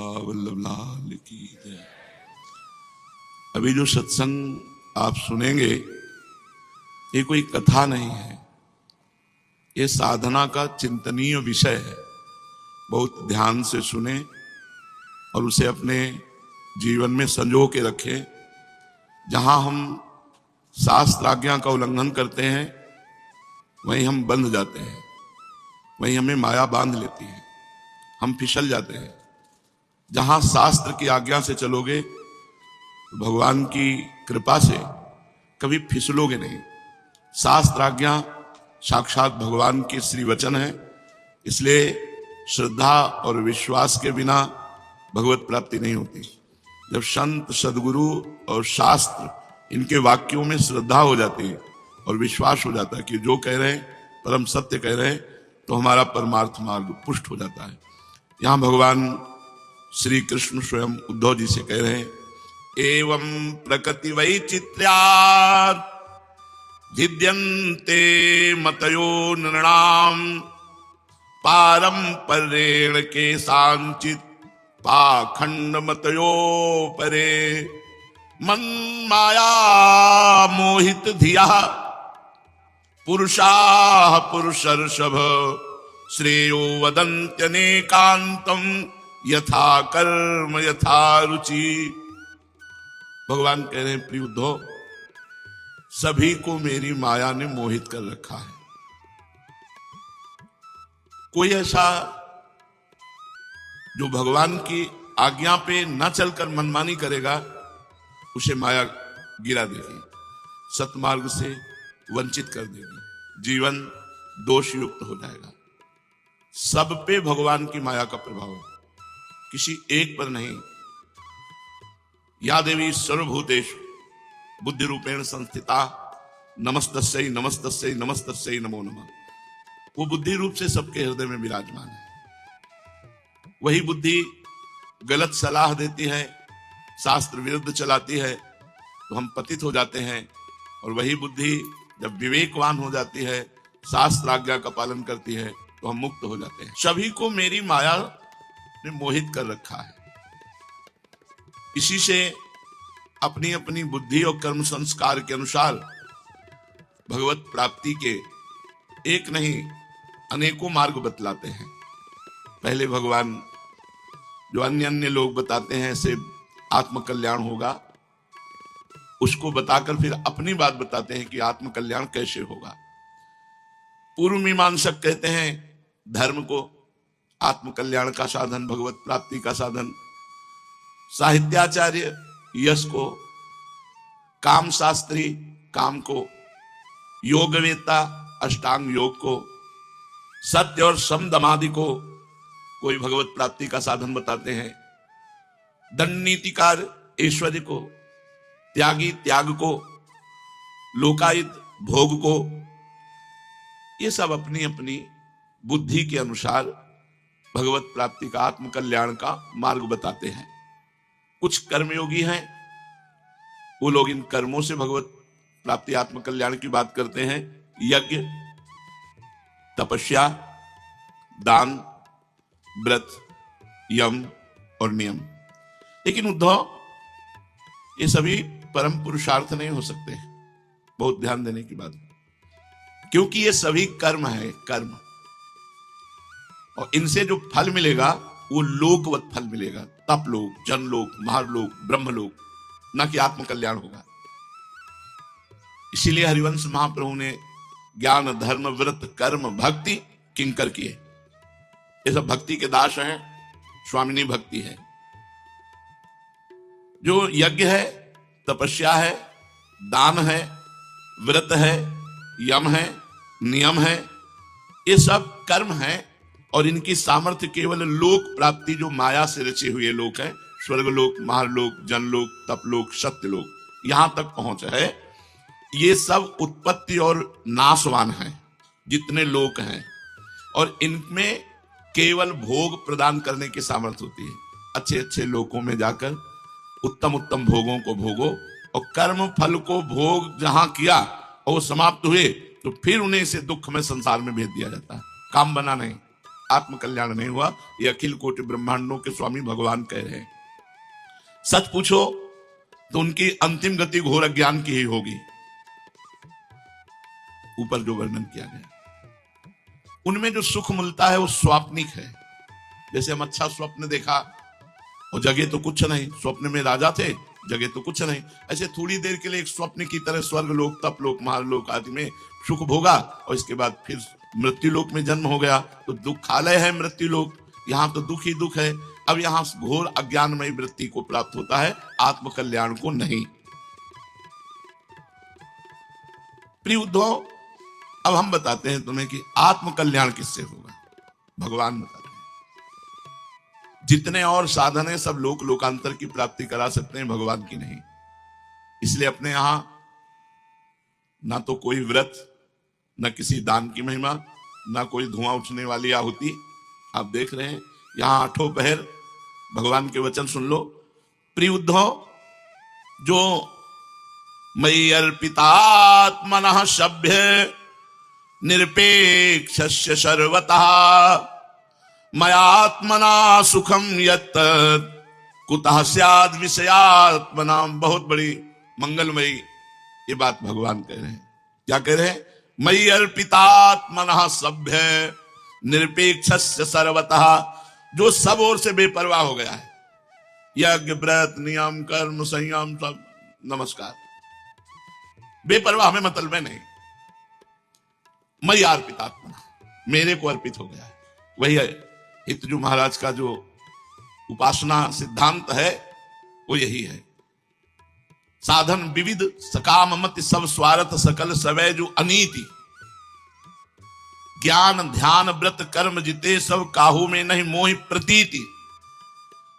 वल्लभ लाल की जय। अभी जो सत्संग आप सुनेंगे ये कोई कथा नहीं है, ये साधना का चिंतनीय विषय है। बहुत ध्यान से सुने और उसे अपने जीवन में संजो के रखें। जहां हम शास्त्र आज्ञा का उल्लंघन करते हैं वहीं हम बंध जाते हैं, वहीं हमें माया बांध लेती है, हम फिसल जाते हैं। जहां शास्त्र की आज्ञा से चलोगे भगवान की कृपा से कभी फिसलोगे नहीं। शास्त्र आज्ञा साक्षात भगवान की श्री वचन है, इसलिए श्रद्धा और विश्वास के बिना भगवत प्राप्ति नहीं होती। जब संत सदगुरु और शास्त्र इनके वाक्यों में श्रद्धा हो जाती है और विश्वास हो जाता है कि जो कह रहे हैं परम सत्य कह रहे हैं, तो हमारा परमार्थ मार्ग पुष्ट हो जाता है। यहां भगवान श्री कृष्ण स्वयं उद्धव जी से कह रहे हैं, एवं प्रकृति वैचित्र्यात् भिद्यन्ते मतयो नृणाम् पारंपरेण के सांचित पाखंड मतयो परे मन माया मोहित धिया पुरुषाः पुरुषर्षभ श्रेयो वदन्त्यनेकान्तं यथा कर्म यथा रुचि। भगवान कह रहे हैं, प्रिय उद्धव, सभी को मेरी माया ने मोहित कर रखा है। कोई ऐसा जो भगवान की आज्ञा पे न चलकर मनमानी करेगा उसे माया गिरा देगी, सतमार्ग से वंचित कर देगी, जीवन दोष युक्त हो जाएगा। सब पे भगवान की माया का प्रभाव है, किसी एक पर नहीं। या देवी सर्वभूतेषु बुद्धि रूपेण संस्थिता नमस्तस्यै नमस्तस्यै नमस्तस्यै नमो नमः। वो बुद्धि रूप से सबके हृदय में विराजमान है। वही बुद्धि गलत सलाह देती है, शास्त्र विरुद्ध चलाती है तो हम पतित हो जाते हैं, और वही बुद्धि जब विवेकवान हो जाती है, शास्त्र आज्ञा का पालन करती है तो हम मुक्त हो जाते हैं। सभी को मेरी माया ने मोहित कर रखा है। इसी से अपनी अपनी बुद्धि और कर्म संस्कार के अनुसार भगवत प्राप्ति के एक नहीं अनेकों मार्ग बतलाते हैं। पहले भगवान जो अन्य अन्य लोग बताते हैं ऐसे आत्मकल्याण होगा, उसको बताकर फिर अपनी बात बताते हैं कि आत्मकल्याण कैसे होगा। पूर्व मीमांसक कहते हैं धर्म को आत्मकल्याण का साधन, भगवत प्राप्ति का साधन, साहित्याचार्य यश को, काम शास्त्री काम को, योगवेत्ता अष्टांग योग को, सत्य और सम दमादि को कोई भगवत प्राप्ति का साधन बताते हैं, दंड नीतिकार ऐश्वर्य को, त्यागी त्याग को, लोकायत भोग को। ये सब अपनी अपनी बुद्धि के अनुसार भगवत प्राप्ति का आत्मकल्याण का मार्ग बताते हैं। कुछ कर्मयोगी हैं, वो लोग इन कर्मों से भगवत प्राप्ति आत्मकल्याण की बात करते हैं। यज्ञ, तपस्या, दान, व्रत, यम और नियम। लेकिन उद्धव, ये सभी परम पुरुषार्थ नहीं हो सकते। बहुत ध्यान देने की बात, क्योंकि ये सभी कर्म है, कर्म, और इनसे जो फल मिलेगा वो लोकवत फल मिलेगा। तप लोक, जन लोक, महालोक, ब्रह्म लोक, न कि आत्मकल्याण होगा। इसीलिए हरिवंश महाप्रभु ने ज्ञान धर्म व्रत कर्म भक्ति किंकर किए। ये सब भक्ति के दास हैं, स्वामिनी भक्ति है। जो यज्ञ है, तपस्या है, दान है, व्रत है, यम है, नियम है, ये सब कर्म है, और इनकी सामर्थ्य केवल लोक प्राप्ति, जो माया से रचे हुए लोक है, स्वर्गलोक, महालोक, जनलोक, तपलोक, सत्यलोक, यहां तक पहुंच है। ये सब उत्पत्ति और नाशवान हैं जितने लोक हैं, और इनमें केवल भोग प्रदान करने की सामर्थ्य होती है। अच्छे अच्छे लोकों में जाकर उत्तम उत्तम भोगों को भोगो, और कर्म फल को भोग जहां किया और वो समाप्त हुए तो फिर उन्हें इसे दुख में संसार में भेज दिया जाता है। काम बना नहीं, आत्म कल्याण नहीं हुआ। ये अखिल कोटि ब्रह्मांडों के स्वामी भगवान कह रहे हैं। सच पूछो तो उनकी अंतिम गति घोर अज्ञान की ही होगी। ऊपर जो वर्णन किया गया, उनमें जो सुख मिलता है वो स्वाप्निक है। जैसे हम अच्छा स्वप्न देखा और जगह तो कुछ नहीं, स्वप्न में राजा थे, जगह तो कुछ नहीं, ऐसे थोड़ी देर के लिए एक स्वप्न की तरह स्वर्ग लोक, तप लोक, महालोक आदि में सुख भोगा और इसके बाद फिर मृत्यु लोक में जन्म हो गया। तो दुखालय है मृत्यु लोक, यहां तो दुख ही दुख है। अब यहां घोर अज्ञानमयी वृत्ति को प्राप्त होता है, आत्म कल्याण को नहीं। प्रिय उद्धव, अब हम बताते हैं तुम्हें कि आत्म कल्याण किससे होगा। भगवान बताते हैं जितने और साधन है सब लोक लोकांतर की प्राप्ति करा सकते हैं, भगवान की नहीं। इसलिए अपने यहां ना तो कोई व्रत, न किसी दान की महिमा, ना कोई धुआं उठने वाली आहुति। आप देख रहे हैं यहां 8 पहर भगवान के वचन सुन लो। प्रिय उद्धव, जो मयि अर्पितात्मनः सभ्य निरपेक्षस्य सर्वतः मयात्मना सुखम यत् कुतः स्याद् विषयात्मना। बहुत बड़ी मंगलमयी ये बात भगवान कह रहे हैं। क्या कह रहे हैं? मयि अर्पितात्मनः सभ्य निरपेक्षस्य सर्वतः, जो सब ओर से बेपरवाह हो गया है। यज्ञ, व्रत, नियम, कर्म, संयम सब नमस्कार, बेपरवाह हमें मतलब में नहीं। मयि अर्पितात्मनः, मेरे को अर्पित हो गया है। वही है हितजू महाराज का जो उपासना सिद्धांत है वो यही है। साधन विविध सकाम मति सब स्वार्थ सकल सवै जो अनीति, ज्ञान ध्यान व्रत कर्म जिते सब काहू में नहीं मोहि प्रतीति।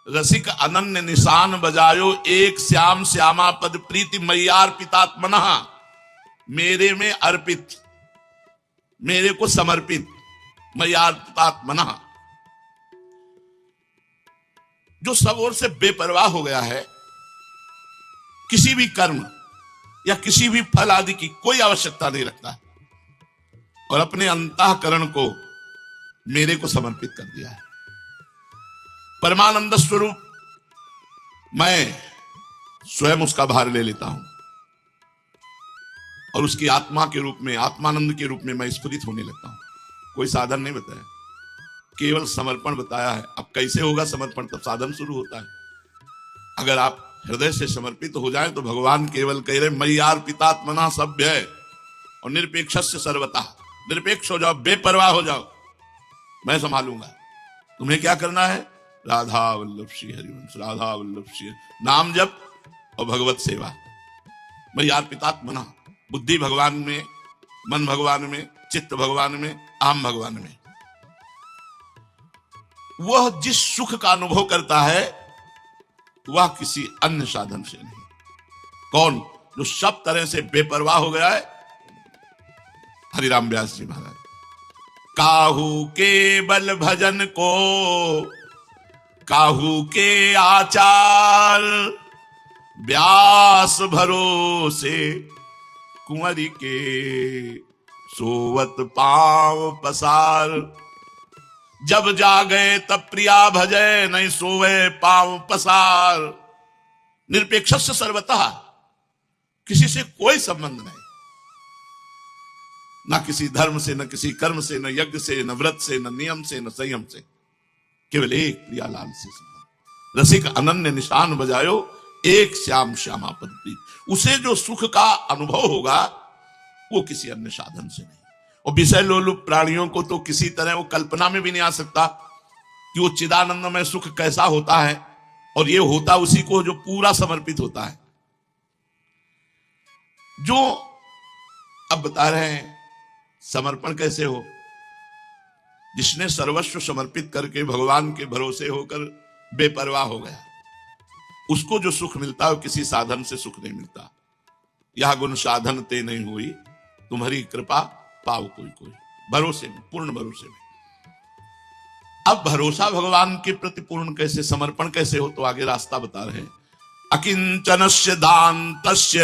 रसिक अनन्य निशान बजायो एक श्याम श्यामा पद प्रीति। मय्यार्पितात्मनः, मेरे में अर्पित, मेरे को समर्पित। मय्यार्पितात्मनः, जो सब ओर से बेपरवाह हो गया है, किसी भी कर्म या किसी भी फल आदि की कोई आवश्यकता नहीं रखता और अपने अंतःकरण को मेरे को समर्पित कर दिया है। परमानंद स्वरूप मैं स्वयं उसका भार ले लेता हूं और उसकी आत्मा के रूप में, आत्मानंद के रूप में मैं स्फुरित होने लगता हूं। कोई साधन नहीं बताया, केवल समर्पण बताया है। अब कैसे होगा समर्पण? तब साधन शुरू होता है। अगर आप हृदय से समर्पित हो जाए तो भगवान केवल कह रहे मय्यार्पितात्मनः सभ्य और निरपेक्षस्य सर्वतः। निरपेक्ष हो जाओ, बेपरवाह हो जाओ, मैं संभालूंगा। तुम्हें क्या करना है? राधा वल्लभ श्री हरिवंश, राधा वल्लभ श्री, नाम जप और भगवत सेवा। मय्यार्पितात्मनः, बुद्धि भगवान में, मन भगवान में, चित्त भगवान में, आम भगवान में। वह जिस सुख का अनुभव करता है वह किसी अन्य साधन से नहीं। कौन? जो सब तरह से बेपरवाह हो गया है। हरिराम व्यास जी महाराज, काहू के बल भजन को काहू के आचार, व्यास भरोसे कुंवरी के सोवत पांव पसार। जब जागे तब प्रिया भजे, नहीं सोवे पांव पसार। निरपेक्षस्य सर्वतः, किसी से कोई संबंध नहीं, ना किसी धर्म से, न किसी कर्म से, न यज्ञ से, न व्रत से, न नियम से, न संयम से, केवल एक प्रियालाल से संबंध। रसिक अनन्य निशान बजायो एक श्याम श्यामा पद प्रीत। उसे जो सुख का अनुभव होगा वो किसी अन्य साधन से नहीं। और विषय लोलुप प्राणियों को तो किसी तरह वो कल्पना में भी नहीं आ सकता कि वो चिदानंदमय सुख कैसा होता है, और ये होता उसी को जो पूरा समर्पित होता है। जो अब बता रहे हैं समर्पण कैसे हो। जिसने सर्वस्व समर्पित करके भगवान के भरोसे होकर बेपरवाह हो गया, उसको जो सुख मिलता है वो किसी साधन से सुख नहीं मिलता। यह गुण साधन ते नहीं हुई, तुम्हारी कृपा पाओ कोई कोई। भरोसे में, पूर्ण भरोसे में। अब भरोसा भगवान के प्रति पूर्ण कैसे, समर्पण कैसे हो, तो आगे रास्ता बता रहे हैं। अकिंचनस्य दान्तस्य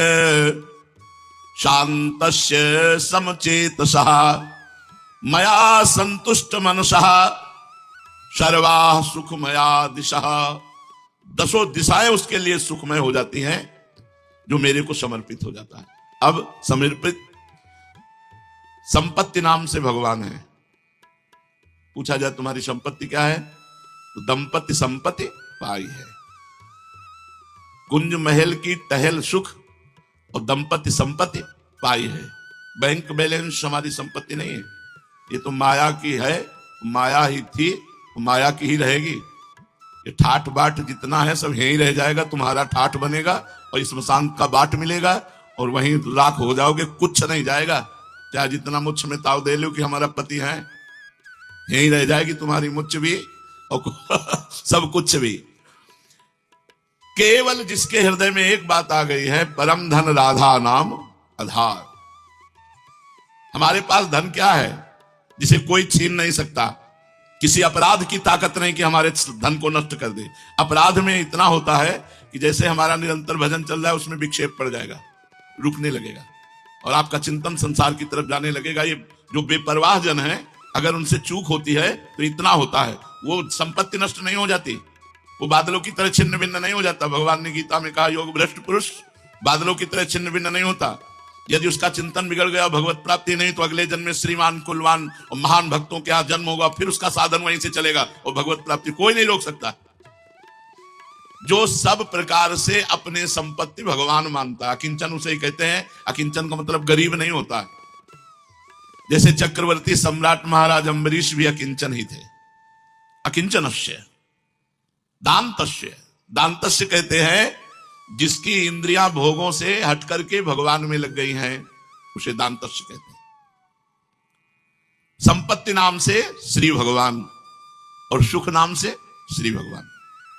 शान्तस्य समचेतसः मया संतुष्ट मनसः सर्वा सुखमया दिशा, दसों दिशाएं उसके लिए सुखमय हो जाती हैं जो मेरे को समर्पित हो जाता है। अब समर्पित संपत्ति नाम से भगवान है। पूछा जाए तुम्हारी संपत्ति क्या है, तो दंपति संपत्ति पाई है। कुंज महल की टहल सुख और दंपति संपत्ति पाई है। बैंक बैलेंस हमारी संपत्ति नहीं है, ये तो माया की है, माया ही थी, माया की ही रहेगी। ये ठाट बाट जितना है सब यहीं रह जाएगा, तुम्हारा ठाट बनेगा और स्मशान का बाट मिलेगा और वहीं राख हो जाओगे, कुछ नहीं जाएगा। चाहे जितना मुझ में ताव दे लो कि हमारा पति है, यहीं रह जाएगी तुम्हारी मुझ भी और सब कुछ भी। केवल जिसके हृदय में एक बात आ गई है, परम धन राधा नाम आधार। हमारे पास धन क्या है जिसे कोई छीन नहीं सकता, किसी अपराध की ताकत नहीं कि हमारे धन को नष्ट कर दे। अपराध में इतना होता है कि जैसे हमारा निरंतर भजन चल रहा है उसमें विक्षेप पड़ जाएगा, रुकने लगेगा और आपका चिंतन संसार की तरफ जाने लगेगा। ये जो बेपरवाह जन है, अगर उनसे चूक होती है तो इतना होता है, वो संपत्ति नष्ट नहीं हो जाती, वो बादलों की तरह छिन्न भिन्न नहीं हो जाता। भगवान ने गीता में कहा, योग भ्रष्ट पुरुष बादलों की तरह छिन्न भिन्न नहीं होता। यदि उसका चिंतन बिगड़ गया, भगवत प्राप्ति नहीं, तो अगले जन्म में श्रीमान कुलवान और महान भक्तों के यहाँ जन्म होगा, फिर उसका साधन वहीं से चलेगा और भगवत प्राप्ति कोई नहीं रोक सकता। जो सब प्रकार से अपने संपत्ति भगवान मानता है, अकिंचन उसे ही कहते हैं। अकिंचन का मतलब गरीब नहीं होता। जैसे चक्रवर्ती सम्राट महाराज अम्बरीश भी अकिंचन ही थे। अकिंचनस्य दांतस्य, दांतस्य कहते हैं जिसकी इंद्रियां भोगों से हट करके भगवान में लग गई हैं, उसे दांतस्य कहते हैं। संपत्ति नाम से श्री भगवान और सुख नाम से श्री भगवान।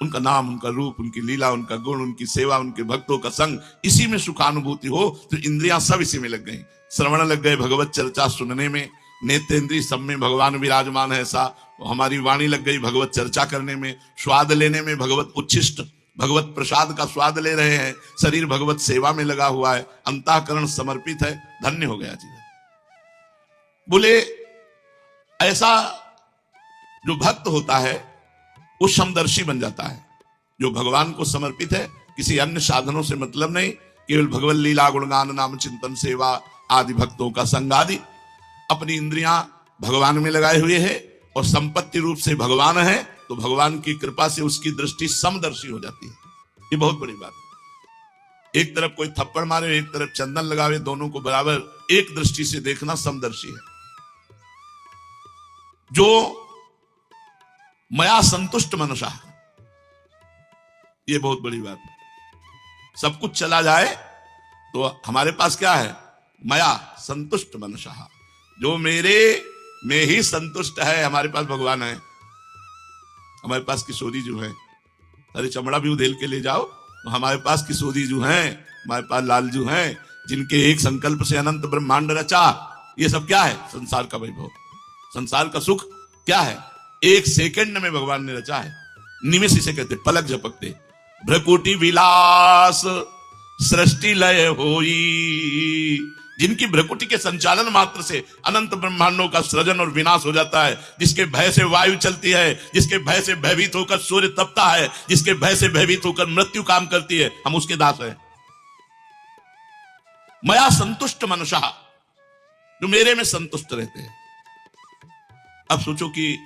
उनका नाम, उनका रूप, उनकी लीला, उनका गुण, उनकी सेवा, उनके भक्तों का संग, इसी में सुखानुभूति हो तो इंद्रियां सब इसी में लग गई। श्रवण लग गए भगवत चर्चा सुनने में, नेत्रेंद्रिय सब में भगवान विराजमान है ऐसा। हमारी वाणी लग गई भगवत चर्चा करने में, स्वाद लेने में, भगवत उच्छिष्ट भगवत प्रसाद का स्वाद ले रहे हैं। शरीर भगवत सेवा में लगा हुआ है, अंतःकरण समर्पित है, धन्य हो गया जीवन। बोले ऐसा जो भक्त होता है वो समदर्शी बन जाता है। जो भगवान को समर्पित है, किसी अन्य साधनों से मतलब नहीं, केवल भगवत लीला गुणगान नाम चिंतन सेवा आदि भक्तों का संग आदि, अपनी इंद्रियां भगवान में लगाए हुए है और संपत्ति रूप से भगवान है, तो भगवान की कृपा से उसकी दृष्टि समदर्शी हो जाती है। ये बहुत बड़ी बात है। एक तरफ कोई थप्पड़ मारे, एक तरफ चंदन लगावे, दोनों को बराबर एक दृष्टि से देखना समदर्शी है। जो मया संतुष्ट मनुष्य, ये बहुत बड़ी बात है। सब कुछ चला जाए तो हमारे पास क्या है, मया संतुष्ट मनुष्य, जो मेरे में ही संतुष्ट है। हमारे पास भगवान है, हमारे पास किशोरी जो है, अरे चमड़ा भी उधेल के ले जाओ तो हमारे पास किशोरी जो है, हमारे पास लालजू हैं, जिनके एक संकल्प से अनंत ब्रह्मांड रचा। ये सब क्या है, संसार का वैभव, संसार का सुख क्या है, एक सेकंड में भगवान ने रचा है। निमिष इसे कहते, पलक झपकते। भ्रकुटी विलास सृष्टि लय होई, जिनकी भ्रकुटी के संचालन मात्र से अनंत ब्रह्मांडों का सृजन और विनाश हो जाता है। जिसके भय से वायु चलती है, जिसके भय से भयभीत होकर सूर्य तपता है, जिसके भय से भयभीत होकर मृत्यु काम करती है, हम उसके दास हैं। मया संतुष्ट मनुष्य, जो मेरे में संतुष्ट रहते हैं। अब सोचो कि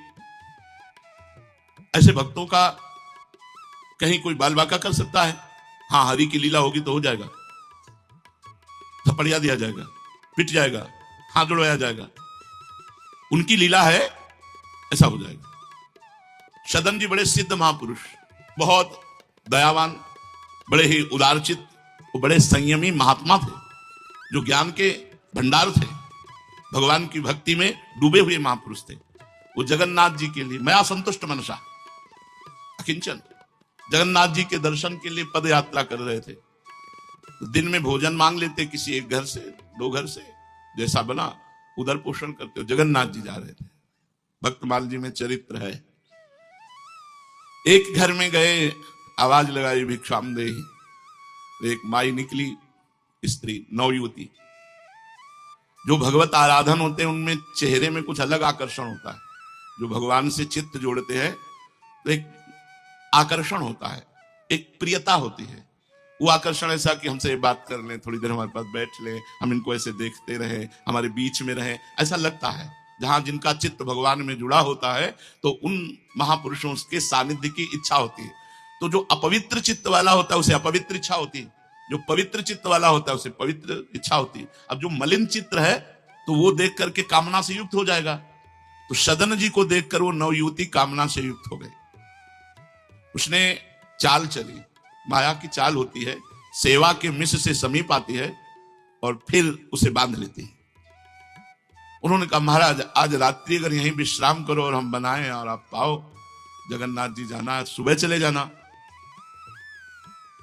ऐसे भक्तों का कहीं कोई बाल बाका कर सकता है? हाँ, हरि की लीला होगी तो हो जाएगा, थपड़िया दिया जाएगा, पिट जाएगा, हाथ जोड़वाया जाएगा। उनकी लीला है, ऐसा हो जाएगा। सदन जी बड़े सिद्ध महापुरुष, बहुत दयावान, बड़े ही उदारचित, वो बड़े संयमी महात्मा थे, जो ज्ञान के भंडार थे, भगवान की भक्ति में डूबे हुए महापुरुष थे। वो जगन्नाथ जी के लिए मया संतुष्ट मनसा, अकिंचन, जगन्नाथ जी के दर्शन के लिए पद यात्रा कर रहे थे। दिन में भोजन मांग लेते किसी एक घर से, दो घर से, जैसा बना उधर पोषण करते हो। जगन्नाथ जी जा रहे थे, भक्तमाल जी में चरित्र है। एक घर में गए, आवाज लगाई भिक्षाम देहि। एक माई निकली, स्त्री नवयुवती। जो भगवत आराधन होते हैं उनमें चेहरे में कुछ अलग आकर्षण होता है। जो भगवान से चित्त जोड़ते हैं तो एक आकर्षण होता है, एक प्रियता होती है। वो आकर्षण ऐसा कि हमसे बात कर लें, थोड़ी देर हमारे पास बैठ लें, हम इनको ऐसे देखते रहें, हमारे बीच में रहें, ऐसा लगता है। जहां जिनका चित्त भगवान में जुड़ा होता है तो उन महापुरुषों के सानिध्य की इच्छा होती है। तो जो अपवित्र चित्त वाला होता है उसे अपवित्र इच्छा होती है, जो पवित्र चित्त वाला होता है उसे पवित्र इच्छा होती है। अब जो मलिन चित्त है तो वो देख करके कामना से युक्त हो जाएगा। तो सदन जी को देखकर वो नवयुवती कामना से युक्त हो गई। उसने चाल चली, माया की चाल होती है, सेवा के मिश से समीप आती है और फिर उसे बांध लेती है। उन्होंने कहा महाराज आज रात्रि अगर यहीं विश्राम करो और हम बनाएं और आप पाओ, जगन्नाथ जी जाना है, सुबह चले जाना।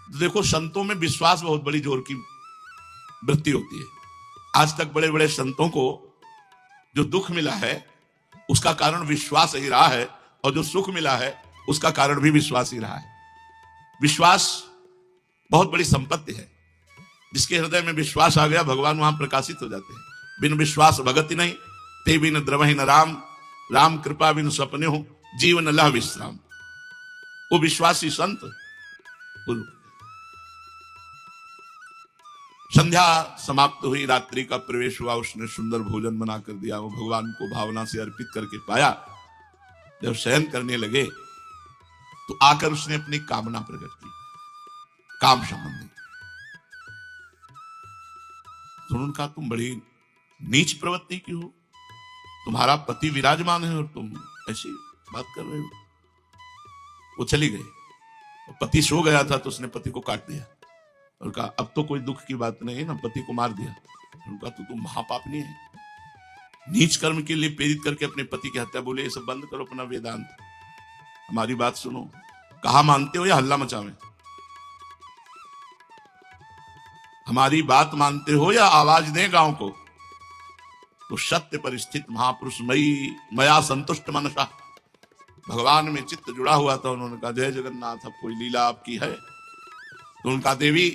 तो देखो संतों में विश्वास बहुत बड़ी जोर की वृत्ति होती है। आज तक बड़े बड़े संतों को जो दुख मिला है उसका कारण विश्वास ही रहा है, और जो सुख मिला है उसका कारण भी विश्वास ही रहा है। विश्वास बहुत बड़ी संपत्ति है। जिसके हृदय में विश्वास आ गया भगवान वहां प्रकाशित हो जाते हैं। बिन विश्वास भगति नहीं, ते बिन द्रवहि न राम, राम कृपा बिन सपने हो, जीवन लह विश्राम। वो विश्वासी संत। संध्या समाप्त हुई, रात्रि का प्रवेश हुआ, उसने सुंदर भोजन बना कर दिया, वो भगवान को भावना से अर्पित करके पाया। जब शयन करने लगे तो आकर उसने अपनी कामना प्रकट की, काम संबंधी। तो उन्होंने कहा तुम बड़ी नीच प्रवृत्ति की हो, तुम्हारा पति विराजमान है और तुम ऐसी बात कर रहे हो। वो चली गई। पति सो गया था तो उसने पति को काट दिया और कहा अब तो कोई दुख की बात नहीं है ना, पति को मार दिया। उनका तो तुम महापापनी है, नीच कर्म के लिए प्रेरित करके अपने पति की हत्या। बोले ये सब बंद करो अपना वेदांत, हमारी बात सुनो। कहा मानते हो या हल्ला मचावे? हमारी बात मानते हो या आवाज दें गांव को? तो सत्य पर स्थित महापुरुष मई मया संतुष्ट मनसा, भगवान में चित्त जुड़ा हुआ था। उन्होंने कहा जय जगन्नाथ, अब कोई लीला आपकी है? तो उनका देवी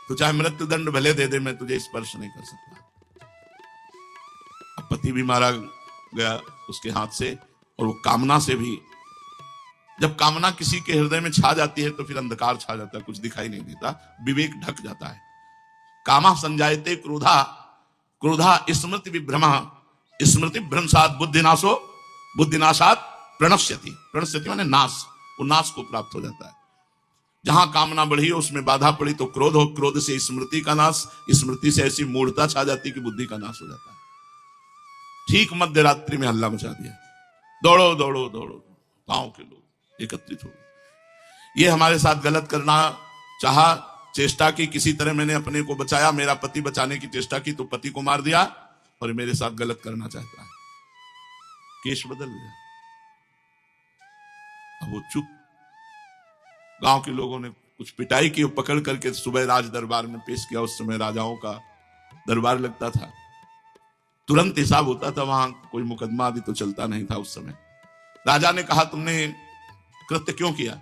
तो चाहे मृत्यु दंड भले दे दे, मैं तुझे स्पर्श नहीं कर सकता। अब पति भी मारा गया उसके हाथ से, और वो कामना से भी। जब कामना किसी के हृदय में छा जाती है तो फिर अंधकार छा जाता है, कुछ दिखाई नहीं देता, विवेक ढक जाता है। कामा संजायते क्रोधा, क्रोधा स्मृति विभ्रम, स्मृति भ्रंशात बुद्धिनाशो, बुद्धिनाशात प्रणश्यति। प्रणश्यति माने नाश, वो नाश को प्राप्त हो जाता है। जहां कामना बढ़ी हो उसमें बाधा पड़ी तो क्रोध हो, क्रोध से स्मृति का नाश, स्मृति से ऐसी मूढ़ता छा जाती कि बुद्धि का नाश हो जाता है। ठीक मध्य रात्रि में हल्ला मचा दिया, दौड़ो दौड़ो दौड़ो, गांव के लोग एकत्रित हो गए। ये हमारे साथ गलत करना चाहा, चेष्टा की, किसी तरह मैंने अपने को बचाया, मेरा पति बचाने की चेष्टा की तो पति को मार दिया, और मेरे साथ गलत करना चाहता है। केस बदल गया। अब वो चुप। गांव के लोगों ने कुछ पिटाई की, पकड़ करके सुबह राज दरबार में पेश किया। उस समय राजाओं का दरबार लगता था, तुरंत हिसाब होता था, वहां कोई मुकदमा आदि तो चलता नहीं था उस समय। राजा ने कहा तुमने कृत्य क्यों किया,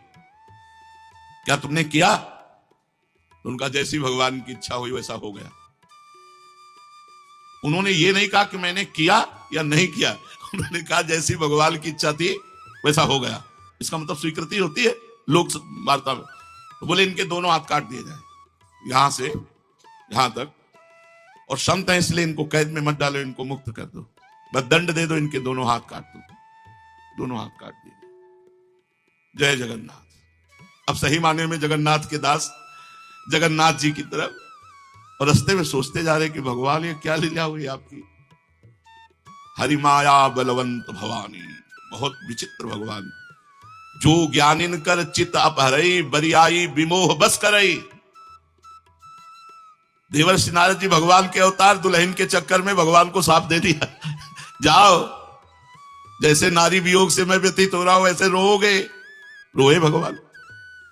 क्या तुमने किया? तो उनका जैसी भगवान की इच्छा हुई वैसा हो गया। उन्होंने ये नहीं कहा कि मैंने किया या नहीं किया, उन्होंने कहा जैसी भगवान की इच्छा थी वैसा हो गया। इसका मतलब स्वीकृति होती है लोक वार्ता में। तो बोले इनके दोनों हाथ काट दिए जाए, यहां से यहां तक, और संत है इसलिए इनको कैद में मत डालो, इनको मुक्त कर दो, बस दंड दे दो, इनके दोनों हाथ काट दो। दोनों हाथ काट दिए। जय जगन्नाथ। अब सही माने में जगन्नाथ के दास जगन्नाथ जी की तरफ, और रास्ते में सोचते जा रहे कि भगवान ये क्या लीला हुई आपकी। हरिमाया बलवंत भवानी, बहुत विचित्र भगवान। जो ज्ञानिन कर चित अपहरई, बरियाई विमोह बस करई। देवर्षि नारद जी भगवान के अवतार, दुल्हन के चक्कर में भगवान को साफ दे दिया जाओ, जैसे नारी वियोग से मैं व्यतीत हो रहा हूं वैसे रोओगे। रोए भगवान।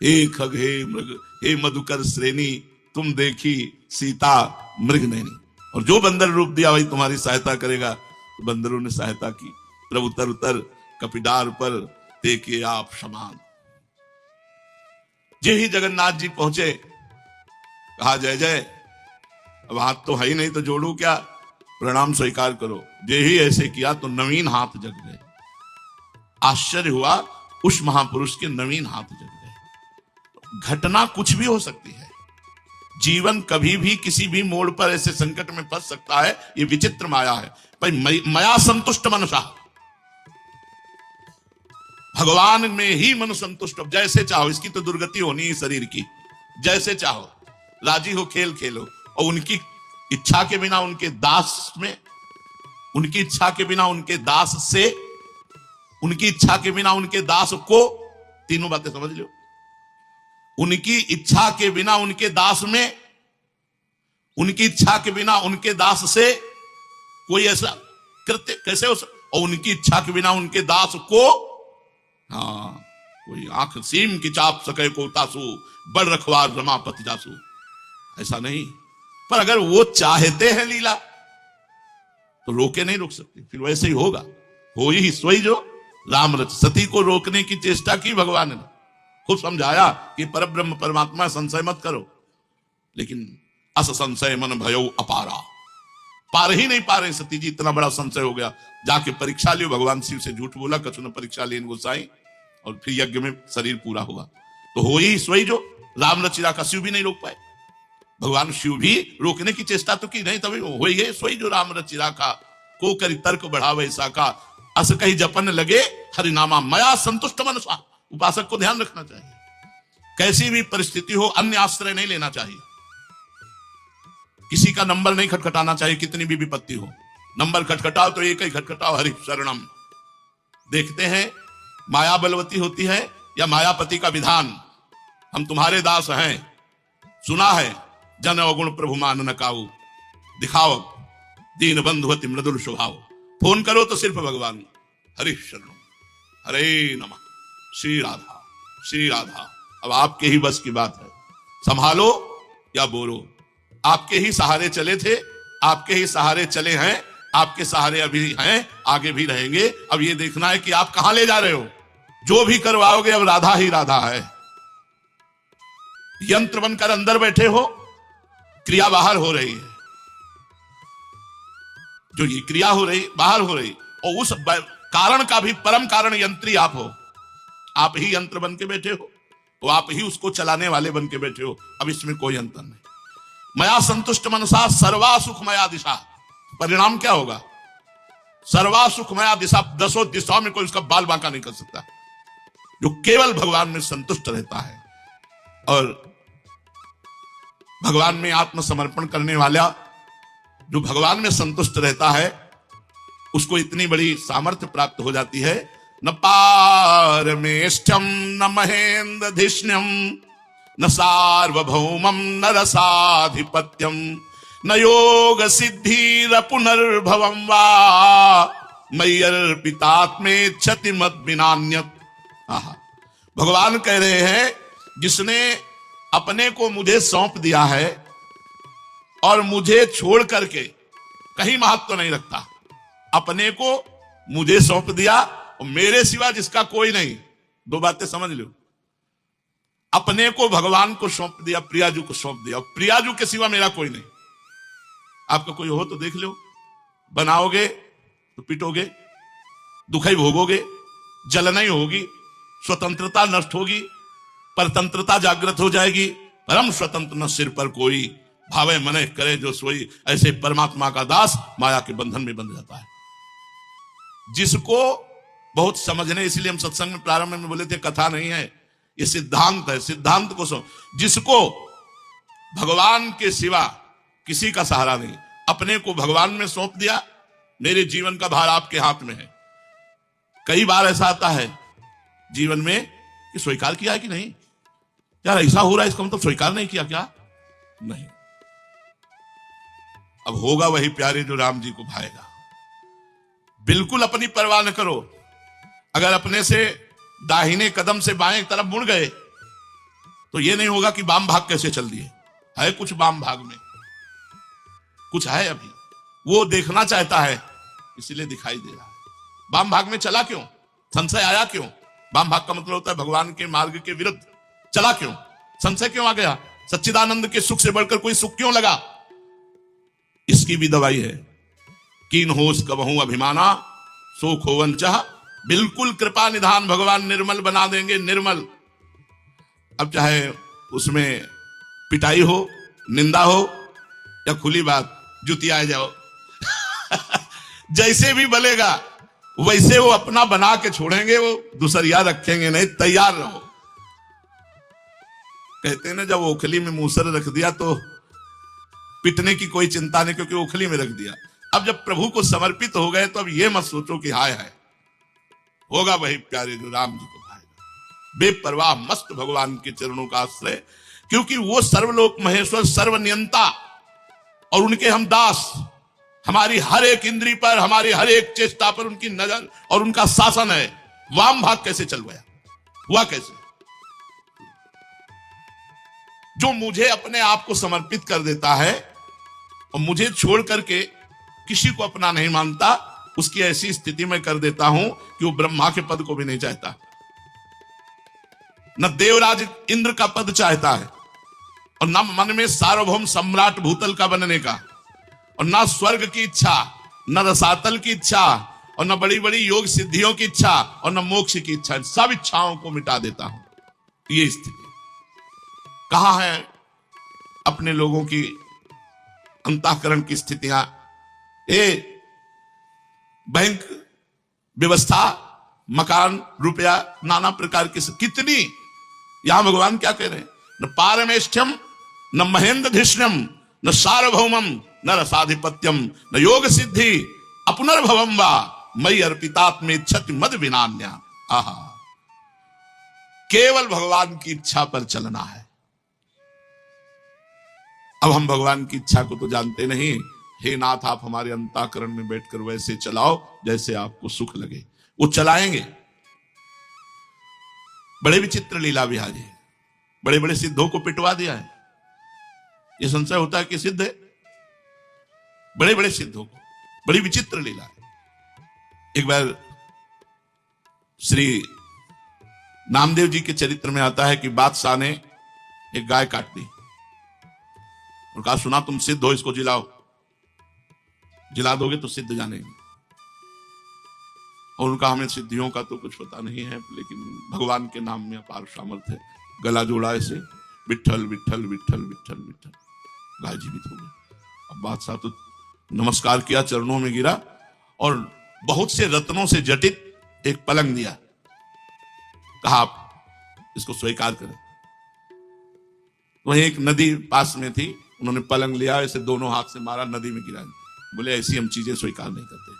हे खग हे मृग हे मधुकर श्रेणी, तुम देखी सीता मृग नैनी। और जो बंदर रूप दिया वही तुम्हारी सहायता करेगा। तो बंदरों ने सहायता की। प्रभु उतर उतर कपिडार पर देखे आप समान। जे ही जगन्नाथ जी पहुंचे, कहा जय जय। अब हाथ तो है ही नहीं तो जोड़ू क्या, प्रणाम स्वीकार करो। जे ही ऐसे किया तो नवीन हाथ जग गए। आश्चर्य हुआ, उस महापुरुष के नवीन हाथ जल गए। घटना कुछ भी हो सकती है, जीवन कभी भी किसी भी मोड़ पर ऐसे संकट में फंस सकता है। ये विचित्र माया है भाई। मया संतुष्ट मनसा, भगवान में ही मन संतुष्ट। जैसे चाहो, इसकी तो दुर्गति होनी है शरीर की, जैसे चाहो राजी हो, खेल खेलो। और उनकी इच्छा के बिना उनके दास में, उनकी इच्छा के बिना उनके दास से, उनकी इच्छा के बिना उनके दास को, तीनों बातें समझ लो। उनकी इच्छा के बिना उनके दास में, उनकी इच्छा के बिना उनके दास से कोई ऐसा कृत्य कैसे हो सकता। और उनकी इच्छा के बिना उनके दास को, हाँ, कोई आंख सीम की चाप सके को तासु, बड़ रखवार रमापति जासु, ऐसा नहीं। पर अगर वो चाहते हैं लीला तो रोके नहीं रोक सकते, फिर वैसे ही होगा। हो ही सोई जो राम रच। सती को रोकने की चेष्टा की भगवान ने, खूब समझाया कि परब्रह्म परमात्मा संशय मत करो, लेकिन अस संशय मन भयो अपारा, पार ही नहीं पा रहे सती जी, इतना बड़ा संशय हो गया। जाके परीक्षा लियो, भगवान शिव से झूठ बोला, कछु ने परीक्षा लेन गोसाई, और फिर यज्ञ में शरीर पूरा हुआ। तो हो ही सोई जो राम रचिरा का शिव भी नहीं रोक पाए। भगवान शिव भी रोकने की चेष्टा तो की नहीं, तभी हो ही गए सोई जो राम रचिरा का, को करी तर्क बढ़ावे ऐसा का, अस कही जपन लगे हरिनामा मया संतुष्ट मनसा। उपासक को ध्यान रखना चाहिए, कैसी भी परिस्थिति हो अन्य आश्रय नहीं लेना चाहिए, किसी का नंबर नहीं खटखटाना चाहिए, कितनी भी विपत्ति हो। नंबर खटखटाओ तो एक ही खटखटाओ, हरि शरणम। देखते हैं माया बलवती होती है या मायापति का विधान। हम तुम्हारे दास हैं, सुना है, जन अवगुण प्रभु मान न काऊ, दिखाओ दीन बंधुवती मृदुल स्वभाव। फोन करो तो सिर्फ भगवान, हरि शरणम, हरे नमः, श्री राधा, श्री राधा। अब आपके ही बस की बात है, संभालो या बोलो। आपके ही सहारे चले थे, आपके ही सहारे चले हैं, आपके सहारे अभी हैं, आगे भी रहेंगे। अब ये देखना है कि आप कहां ले जा रहे हो। जो भी करवाओगे अब राधा ही राधा है। यंत्र बनकर अंदर बैठे हो, क्रिया बाहर हो रही है। जो ये क्रिया हो रही बाहर हो रही, और उस कारण का भी परम कारण यंत्री आप हो। आप ही यंत्र बन के बैठे हो, तो आप ही उसको चलाने वाले बन के बैठे हो। अब इसमें कोई अंतर नहीं। मया संतुष्ट मनसा सर्वा सुखमया दिशा। परिणाम क्या होगा? सर्वा सुखमया दिशा, दसों दिशाओं में कोई उसका बाल बांका नहीं कर सकता। जो केवल भगवान में संतुष्ट रहता है और भगवान में आत्मसमर्पण करने वाला, जो भगवान में संतुष्ट रहता है, उसको इतनी बड़ी सामर्थ्य प्राप्त हो जाती है। न पारमेष्ठ्यम न महेन्द्रधिष्ण्यम न सार्वभौमम न रसाधिपत्यम न योग सिद्धिर पुनर्भवम वा मय्यर्पितात्मेच्छति मत विनान्यत्। भगवान कह रहे हैं, जिसने अपने को मुझे सौंप दिया है और मुझे छोड़ करके कहीं महत्व नहीं रखता, अपने को मुझे सौंप दिया और मेरे सिवा जिसका कोई नहीं। दो बातें समझ लो, अपने को भगवान को सौंप दिया, प्रियाजू को सौंप दिया, प्रियाजू के सिवा मेरा कोई नहीं। आपका कोई हो तो देख लो, बनाओगे तो पिटोगे, दुखाई भोगोगे, जलना ही होगी, स्वतंत्रता नष्ट होगी, परतंत्रता जागृत हो जाएगी। परम स्वतंत्र न सिर पर कोई, भावे मने करे जो सोई। ऐसे परमात्मा का दास माया के बंधन में बंध जाता है। जिसको बहुत समझने, इसलिए हम सत्संग में प्रारंभ में बोले थे कथा नहीं है, ये सिद्धांत है। सिद्धांत को जिसको भगवान के सिवा किसी का सहारा नहीं, अपने को भगवान में सौंप दिया, मेरे जीवन का भार आपके हाथ में है। कई बार ऐसा आता है जीवन में कि स्वीकार किया है कि नहीं, यार ऐसा हो रहा है, इसका मतलब स्वीकार नहीं किया क्या? नहीं। अब होगा वही प्यारे जो राम जी को भाएगा। बिल्कुल अपनी परवाह न करो। अगर अपने से दाहिने कदम से बाएं तरफ मुड़ गए तो यह नहीं होगा कि वाम भाग कैसे चल दिए। है कुछ वाम भाग में, कुछ है अभी, वो देखना चाहता है, इसलिए दिखाई दे रहा है। वाम भाग में चला क्यों? संशय आया क्यों? वाम भाग का मतलब होता है भगवान के मार्ग के विरुद्ध चला क्यों? संशय क्यों आ गया? सच्चिदानंद के सुख से बढ़कर कोई सुख क्यों लगा? इसकी भी दवाई है। कीन होश कबहू अभिमाना, सो खोवन चाह बिल्कुल कृपा निधान भगवान निर्मल बना देंगे, निर्मल। अब चाहे उसमें पिटाई हो, निंदा हो या खुली बात जुतिया जाओ जैसे भी बलेगा वैसे वो अपना बना के छोड़ेंगे, वो दूसरिया रखेंगे नहीं, तैयार रहो। कहते हैं ना, जब ओखली में मूसर रख दिया तो पिटने की कोई चिंता नहीं, क्योंकि ओखली में रख दिया। अब जब प्रभु को समर्पित हो गए तो अब ये मत सोचो कि हाय हाय होगा वही प्यारे जो राम जी को भाएगा। बेपरवाह मस्त भगवान के चरणों का आश्रय, क्योंकि वो सर्वलोक महेश्वर सर्वनियंता और उनके हम दास। हमारी हर एक इंद्री पर, हमारी हर एक चेष्टा पर उनकी नजर और उनका शासन है। वाम भाग कैसे चल गया, हुआ कैसे? जो मुझे अपने आप को समर्पित कर देता है और मुझे छोड़ करके किसी को अपना नहीं मानता, उसकी ऐसी स्थिति में कर देता हूं कि वो ब्रह्मा के पद को भी नहीं चाहता, न देवराज इंद्र का पद चाहता है, और न मन में सार्वभौम सम्राट भूतल का बनने का, और न स्वर्ग की इच्छा, न रसातल की इच्छा, और न बड़ी बड़ी योग सिद्धियों की इच्छा, और न मोक्ष की इच्छा। सब इच्छाओं को मिटा देता हूं। ये स्थिति कहां है अपने लोगों की अंतःकरण की स्थितियां? बैंक व्यवस्था, मकान, रुपया, नाना प्रकार की कितनी। यहां भगवान क्या कह रहे हैं? न पारमेष्ठ्यम, न महेंद्रधिष्ण्यम, न सार्वभौमम, न रसाधिपत्यम, न योग सिद्धि, अपुनर्भवम वा मयि अर्पितात्मे इच्छति मद विनान्या। आहा, केवल भगवान की इच्छा पर चलना है। अब हम भगवान की इच्छा को तो जानते नहीं। हे नाथ, आप हमारे अंतःकरण में बैठकर वैसे चलाओ जैसे आपको सुख लगे। वो चलाएंगे। बड़े विचित्र लीला बिहारी, बड़े बड़े सिद्धों को पिटवा दिया है। ये संशय होता है कि सिद्ध है, बड़े बड़े सिद्धों को। बड़ी विचित्र लीला है। एक बार श्री नामदेव जी के चरित्र में आता है कि बादशाह ने एक गाय काट दी और कहा, सुना तुम सिद्ध हो, इसको जिलाओ, जिला दोगे तो सिद्ध जानेंगे। और उनका हमें सिद्धियों का तो कुछ पता नहीं है, लेकिन भगवान के नाम में अपार सामर्थ्य है। गला जोड़ा ऐसे, विठ्ठल विठ्ठल विठ्ठल विठ्ठल विठ्ठल, गाय जीवित हो गई। अब बादशाह तो नमस्कार किया, चरणों में गिरा और बहुत से रत्नों से जटित एक पलंग दिया। कहा, आप इसको स्वीकार करें। वहीं एक नदी पास में थी, उन्होंने पलंग लिया, ऐसे दोनों हाथ से मारा, नदी में गिरा। बोले, ऐसी हम चीजें स्वीकार नहीं करते।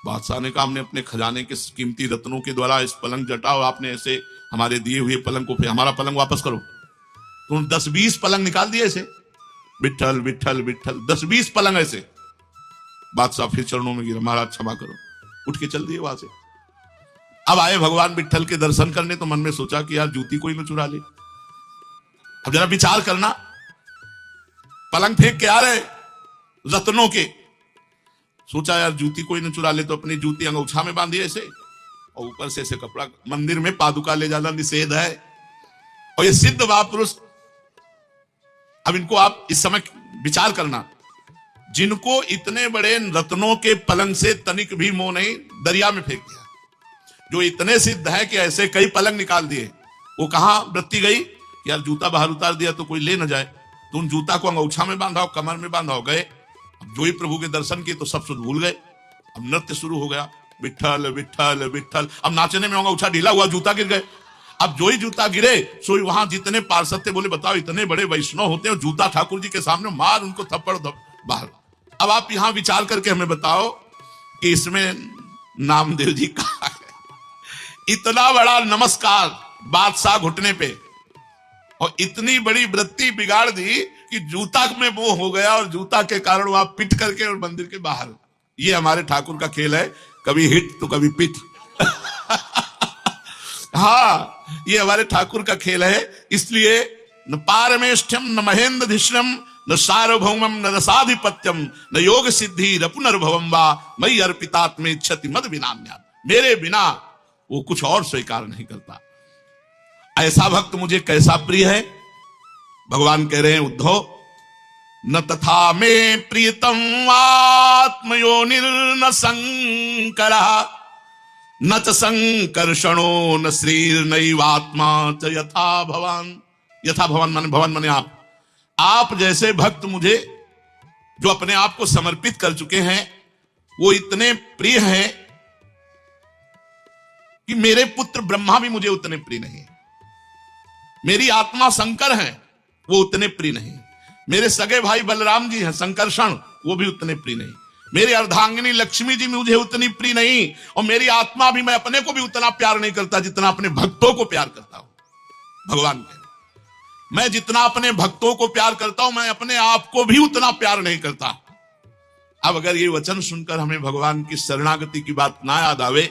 बादशाह ने कहा, हमने अपने खजाने के कीमती रत्नों के द्वारा इस पलंग जटा और आपने ऐसे हमारे दिए हुए पलंग को, फिर हमारा पलंग वापस करो। तो 10-20 पलंग निकाल दिए ऐसे, विठ्ठल विठ्ठल विठ्ठल, 10-20 पलंग ऐसे। बादशाह फिर चरणों में गिरा, महाराज क्षमा करो, उठ के चल दिए वहां से। अब आए भगवान विठ्ठल के दर्शन करने, तो मन में सोचा कि यार जूती कोई न चुरा ले। अब जरा विचार करना, पलंग फेंक के आ रहे रत्नों के, सोचा यार जूती कोई न चुरा ले, तो अपनी जूती अंगूछा में बांधी ऐसे, और ऊपर से ऐसे कपड़ा। मंदिर में पादुका ले जाना निषेध है, और ये सिद्ध महापुरुष। अब इनको आप इस समय विचार करना, जिनको इतने बड़े रत्नों के पलंग से तनिक भी मोह नहीं, दरिया में फेंक दिया। जो इतने सिद्ध है कि ऐसे कई पलंग निकाल दिए, वो कहां वृत्ति गई? यार जूता बाहर उतार दिया तो कोई ले न जाए, तो उन जूता को अंगूछा में बांधा, कमर में बांधा, गए। अब जो ही प्रभु के दर्शन किए तो सब सुध भूल गए। अब नृत्य शुरू हो गया, विठ्ठल विठ्ठल विठ्ठल। अब नाचने में अंगूछा ढीला हुआ, जूता गिर गए। अब जो ही जूता गिरे, सो वहां जितने पार्षद थे बोले, बताओ इतने बड़े वैष्णव होते हैं, जूता ठाकुर जी के सामने मार, उनको थप्पड़ बाहर। अब आप यहां विचार करके हमें बताओ कि इसमें नामदेव जी कहां है? इतना बड़ा नमस्कार बादशाह घुटने पे, और इतनी बड़ी वृत्ति बिगाड़ दी कि जूता में मोह हो गया, और जूता के कारण वहां पिट करके और मंदिर के बाहर। ये हमारे ठाकुर का खेल है, कभी हिट तो कभी पिट हाँ, ये हमारे ठाकुर का खेल है। इसलिए न पारमेष्ठ्यम, न महेंद्रधिष्ण्यम, न सार्वभौमम, न रसाधिपत्यम, न योग सिद्धि, न पुनर्भवम वा मयि अर्पितात्मे इच्छति मद विनान्या। मेरे बिना वो कुछ और स्वीकार नहीं करता। ऐसा भक्त मुझे कैसा प्रिय है? भगवान कह रहे हैं, उद्धव, न तथा में प्रियतम आत्मयोनिर्न संकरः न च संकर्षणो न श्रीर्नैवात्मा च यथा भवान। यथा भवान माने भवन माने आप जैसे भक्त मुझे जो अपने आप को समर्पित कर चुके हैं वो इतने प्रिय हैं कि मेरे पुत्र ब्रह्मा भी मुझे उतने प्रिय नहीं, मेरी आत्मा शंकर है वो उतने प्रिय नहीं, मेरे सगे भाई बलराम जी हैं संकर्षण वो भी उतने प्रिय नहीं, मेरी अर्धांगिनी लक्ष्मी जी मुझे उतनी प्रिय नहीं, और मेरी आत्मा भी मैं अपने को भी उतना प्यार नहीं करता जितना अपने भक्तों को प्यार करता हूं। भगवान कह मैं जितना अपने भक्तों को प्यार करता हूं मैं अपने आप को भी उतना प्यार नहीं करता। अब अगर ये वचन सुनकर हमें भगवान की शरणागति की बात ना याद आवे,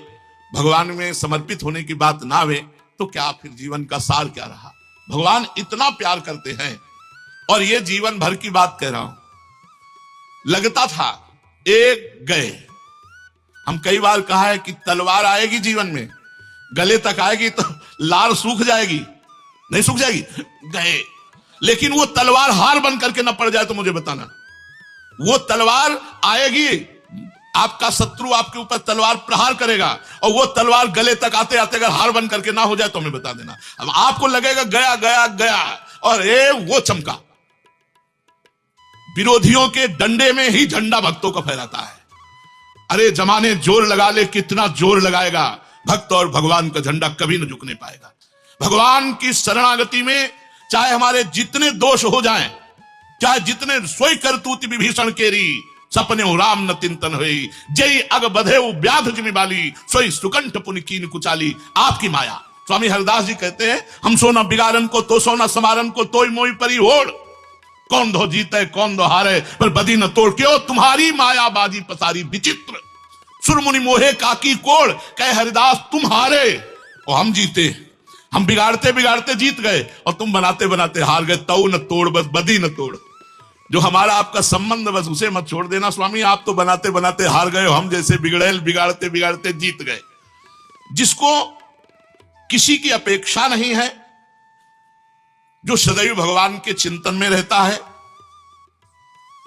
भगवान में समर्पित होने की बात ना आवे, तो क्या फिर जीवन का सार क्या रहा। भगवान इतना प्यार करते हैं, और ये जीवन भर की बात कह रहा हूं। लगता था एक गए, हम कई बार कहा है कि तलवार आएगी जीवन में, गले तक आएगी तो लार सूख जाएगी, नहीं सूख जाएगी, गए, लेकिन वो तलवार हार बन करके न पड़ जाए तो मुझे बताना। वो तलवार आएगी, आपका शत्रु आपके ऊपर तलवार प्रहार करेगा, और वो तलवार गले तक आते आते अगर हार बन करके ना हो जाए तो हमें बता देना। अब आपको लगेगा गया गया गया, और वो चमका। विरोधियों के डंडे में ही झंडा भक्तों का फहराता है। अरे जमाने जोर लगा ले, कितना जोर लगाएगा, भक्त और भगवान का झंडा कभी न झुकने पाएगा। भगवान की शरणागति में चाहे हमारे जितने दोष हो जाएं, चाहे जितने सोई करतूत विभीषण केरी, सपने राम न चिंतन हुई, जय अग बधे व्याध जिमिबाली, सोई सुकंठ पुनि कीन कुचाली। आपकी माया। स्वामी हरिदास जी कहते हैं, हम सोना बिगाड़न को तो सोना समारन को तोय मोई परी होड़, कौन दो जीते कौन दो हारे, पर बदी न तोड़ क्यों तुम्हारी माया बाजी पसारी विचित्र, सुरमुनि मोहे काकी कोड़, कहे हरिदास तुम हारे और हम जीते, हम बिगाड़ते बिगाड़ते जीत गए और तुम बनाते बनाते हार गए, तऊ न तोड़ बस बदी न तोड़। जो हमारा आपका संबंध बस उसे मत छोड़ देना स्वामी, आप तो बनाते बनाते हार गए, हम जैसे बिगड़ेल बिगाड़ते बिगाड़ते जीत गए। जिसको किसी की अपेक्षा नहीं है, जो सदैव भगवान के चिंतन में रहता है,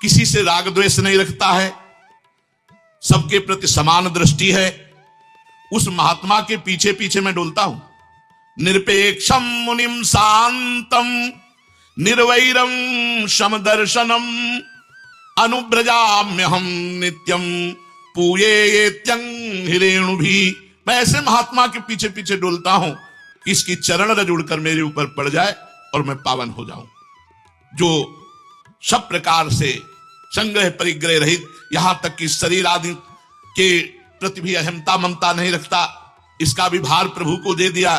किसी से राग द्वेष नहीं रखता है, सबके प्रति समान दृष्टि है, उस महात्मा के पीछे पीछे मैं डोलता हूं। निरपेक्षम मुनिम शांतम निर्वैरम समदर्शनम अनुब्रजाम्यहम नित्यम पूयेत्यं हिरेणु भी। मैं ऐसे महात्मा के पीछे पीछे डोलता हूं कि इसकी चरण रज उड़कर मेरे ऊपर पड़ जाए और मैं पावन हो जाऊं, जो सब प्रकार से संग्रह परिग्रह रहित, यहां तक कि शरीर आदि के प्रति भी अहमता ममता नहीं रखता, इसका भी भार प्रभु को दे दिया,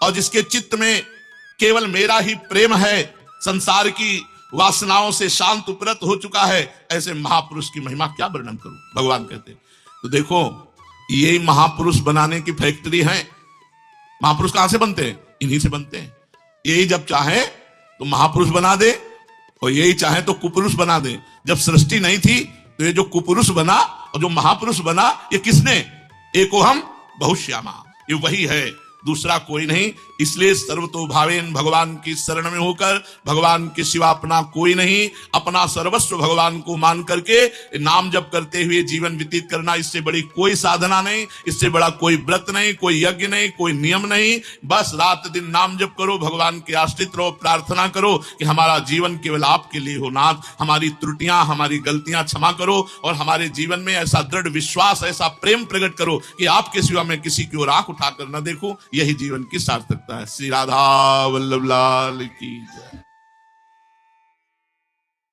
और जिसके चित्त में केवल मेरा ही प्रेम है, संसार की वासनाओं से शांत उपरत हो चुका है, ऐसे महापुरुष की महिमा क्या वर्णन करूं। भगवान कहते तो देखो ये महापुरुष बनाने की फैक्ट्री है। महापुरुष कहां से बनते हैं? इन्हीं से बनते हैं। यही जब चाहे तो महापुरुष बना दे, और यही चाहे तो कुपुरुष बना दे। जब सृष्टि नहीं थी तो ये जो कुपुरुष बना और जो महापुरुष बना, ये किसने? एको हम बहुश्यामा, ये वही है, दूसरा कोई नहीं। इसलिए सर्वतोभावेन भगवान की शरण में होकर, भगवान के सिवा अपना कोई नहीं, अपना सर्वस्व भगवान को मान करके नाम जप करते हुए जीवन व्यतीत करना, इससे बड़ी कोई साधना नहीं, इससे बड़ा कोई व्रत नहीं, कोई यज्ञ नहीं, कोई नियम नहीं। बस रात दिन नाम जप करो, भगवान के आश्रित रहो, प्रार्थना करो कि हमारा जीवन केवल आपके लिए हो नाथ, हमारी त्रुटियां हमारी गलतियां क्षमा करो, और हमारे जीवन में ऐसा दृढ़ विश्वास, ऐसा प्रेम प्रकट करो कि आपके सिवा मैं किसी की ओर आंख उठाकर न देखूं। यही जीवन की सार्थकता है। श्री राधा वल्लभ लाल की जय।